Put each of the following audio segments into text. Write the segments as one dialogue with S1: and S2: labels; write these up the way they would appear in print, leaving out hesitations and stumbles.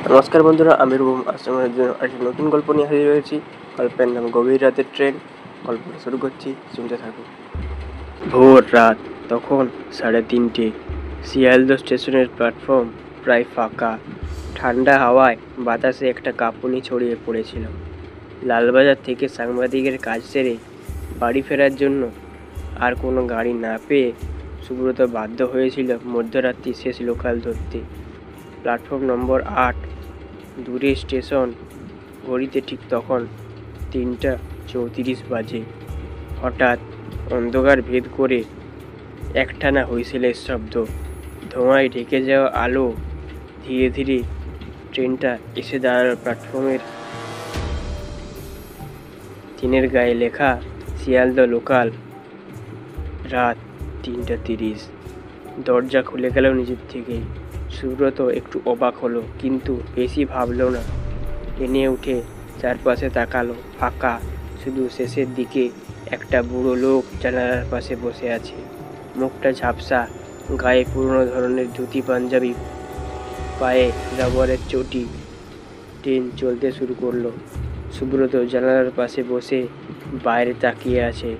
S1: নমস্কার বন্ধুরা, আমি রুম আশ্রমের জন্য একটি নতুন গল্প নিয়ে হাজির হয়েছি। গল্পের নাম গভীর রাতের ট্রেন। গল্পটা শুরু করছি, শুনতে থাকুন। ভোর রাত, তখন 3:30। শিয়ালদহ স্টেশনের প্ল্যাটফর্ম প্রায় ফাঁকা। ঠান্ডা হাওয়ায় বাতাসে একটা কাঁপুনি ছড়িয়ে পড়েছিল। লালবাজার থেকে সাংবাদিকের কাজ সেরে বাড়ি ফেরার জন্য আর কোনো গাড়ি না পেয়ে সুব্রত বাধ্য হয়েছিল মধ্যরাত্রি শেষ লোকাল ধরতে। প্ল্যাটফর্ম নম্বর 8, দূরের স্টেশন। ঘড়িতে ঠিক তখন 3:34 বাজে। হঠাৎ অন্ধকার ভেদ করে একটানা হুইসেলের শব্দ, ধোঁয়ায় ঢেকে যাওয়া আলো। ধীরে ধীরে ট্রেনটা এসে দাঁড়ালো প্ল্যাটফর্মের টিনের গায়ে লেখা শিয়ালদহ লোকাল, রাত 3:30। দরজা খুলে গেল নিজের থেকেই। সুব্রত একটু অবাক হলো, কিন্তু বেশি ভাবলো না। ট্রেনে উঠে চারপাশে তাকালো, ফাঁকা। শুধু শেষের দিকে একটা বুড়ো লোক জানালার পাশে বসে আছে। মুখটা ঝাপসা, গায়ে পুরনো ধরনের ধুতি পাঞ্জাবি, পায়ে রাবারের চটি। ট্রেন চলতে শুরু করলো। সুব্রত জানালার পাশে বসে বাইরে তাকিয়ে আছে।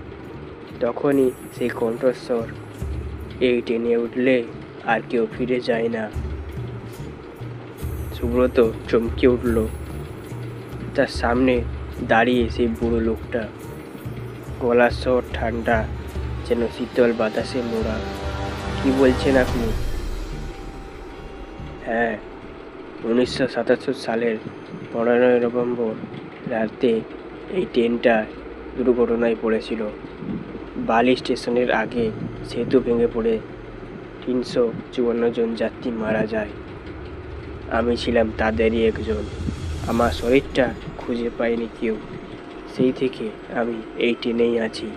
S1: তখনই সেই কণ্ঠস্বর, এই ট্রেনে উঠলে আর কেউ ফিরে যায় না। সুব্রত চমকে উঠল। তার সামনে দাঁড়িয়ে সেই বুড়ো লোকটা। গলার স্বর ঠান্ডা, যেন শীতল বাতাসে মোড়া। কি বলছেন আপনি? হ্যাঁ, 1977 সালের 15 নভেম্বর রাতে এই ট্রেনটা দুর্ঘটনায় পড়েছিল। বালি স্টেশনের আগে সেতু ভেঙে পড়ে 354 জন যাত্রী মারা যায়। আমি ছিলাম তাদেরই একজন। আমার শরীরটা খুঁজে পায়নি কেউ। সেই থেকে আমি এই ট্রেনেই আছি।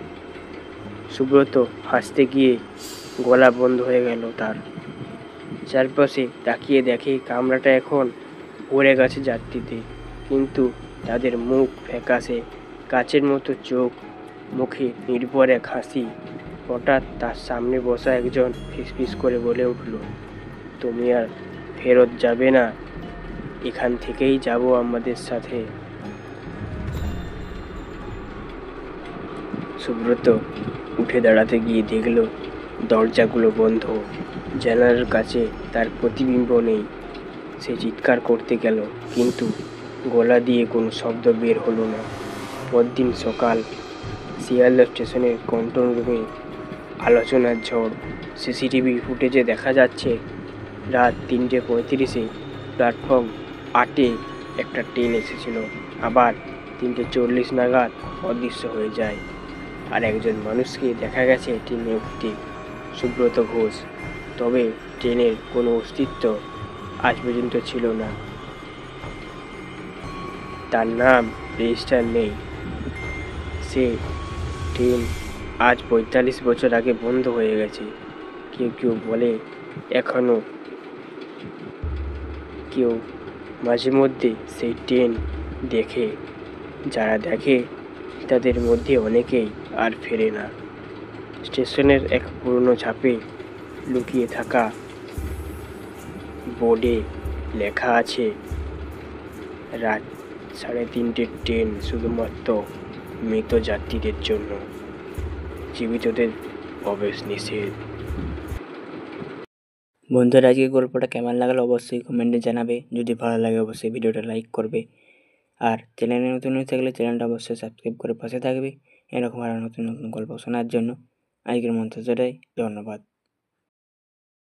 S1: সুব্রত হাসতে গিয়ে গলা বন্ধ হয়ে গেল তার। চারপাশে তাকিয়ে দেখে কামরাটা এখন ভরে গেছে যাত্রীতে, কিন্তু তাদের মুখ ফ্যাকাশে, কাচের মতো চোখ, মুখে নির্ভর এক হাসি। হঠাৎ তার সামনে বসা একজন ফিসফিস করে বলে উঠল, তুমি আর ফেরত যাবে না? এখান থেকেই যাব আমাদের সাথে। সুব্রত উঠে দাঁড়াতে গিয়ে দেখল দরজাগুলো বন্ধ, জানালার কাছে তার প্রতিবিম্ব নেই। সে চিৎকার করতে গেল, কিন্তু গলা দিয়ে কোনো শব্দ বের হলো না। পরদিন সকাল, শিয়ালদহ স্টেশনের কন্ট্রোল রুমে আলোচনার ঝড়। সিসিটিভি ফুটেজে দেখা যাচ্ছে রাত 3:35 প্ল্যাটফর্ম 8-এ একটা ট্রেন এসেছিল, আবার 3:40 নাগাদ অদৃশ্য হয়ে যায়। আর একজন মানুষকে দেখা গেছে ট্রেনে উঠতে, সুব্রত ঘোষ। তবে ট্রেনের কোনো অস্তিত্ব আজ পর্যন্ত ছিল না। তার নাম রেজিস্টার নেই। সে ট্রেন আজ 45 বছর আগে বন্ধ হয়ে গেছে। কেউ কেউ বলে এখনো কেউ মাঝে মধ্যে সেই ট্রেন দেখে। যারা দেখে তাদের মধ্যে অনেকেই আর ফেরে না। স্টেশনের এক পুরনো ঝাপে লুকিয়ে থাকা বোর্ডে লেখা আছে, রাত 3:30 ট্রেন শুধুমাত্র মৃত যাত্রীদের জন্য, জীবিতদের প্রবেশ নিষেধ।
S2: বন্ধুরা, আজকে গল্পটা কেমন লাগলো অবশ্যই কমেন্টে জানাবে। যদি ভালো লাগে অবশ্যই ভিডিওটা লাইক করবে, আর চ্যানেলে নতুন হয়ে থাকলে চ্যানেলটা অবশ্যই সাবস্ক্রাইব করে পাশে থাকবে এরকম আরও নতুন নতুন গল্প শোনার জন্য। আজকের মতো সেটাই, ধন্যবাদ।